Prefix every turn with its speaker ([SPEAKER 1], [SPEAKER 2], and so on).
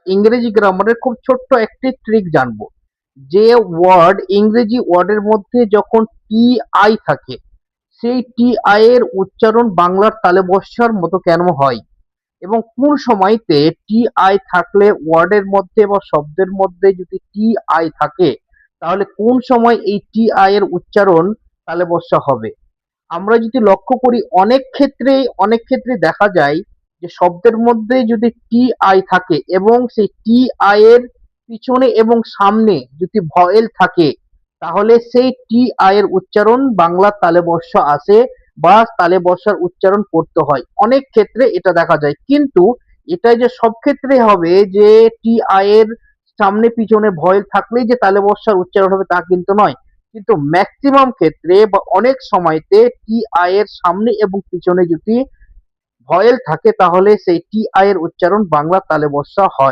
[SPEAKER 1] ইংরেজি গ্রামারের খুব ছোট্ট একটি ট্রিক জানবো। যে ইংরেজি ওয়ার্ডের মধ্যে যখন টি আই থাকে, সেই টি আই এর উচ্চারণ বাংলার তালব্যস্যার মতো কেন হয়, এবং কোন সময়তে টি আই থাকলে ওয়ার্ডের মধ্যে বা শব্দের মধ্যে যদি টি আই থাকে, তাহলে কোন সময় এই টি আই এর উচ্চারণ তালব্যস্যা হবে। আমরা যদি লক্ষ্য করি, অনেক ক্ষেত্রে দেখা যায় যে শব্দের মধ্যে যদি টি আই থাকে এবং সেই টি আই এর পিছনে এবং সামনে যদি ভয়েল থাকে, তাহলে সেই টি আই এর উচ্চারণ বাংলার তালব্যস্য আসে বা তালব্যস্যার উচ্চারণ করতে হয়। অনেক ক্ষেত্রে এটা দেখা যায়, কিন্তু এটা যে সব ক্ষেত্রে হবে যে টি আই এর সামনে পিছনে ভয়েল থাকলেই যে তালব্যস্যার উচ্চারণ হবে তা কিন্তু নয়। কিন্তু ম্যাক্সিমাম ক্ষেত্রে বা অনেক সময়তে টি আই এর সামনে এবং পিছনে যদি ভয়েল থাকে, তাহলে সেই টি আই এর উচ্চারণ বাংলা তালব্যস্যা হয়।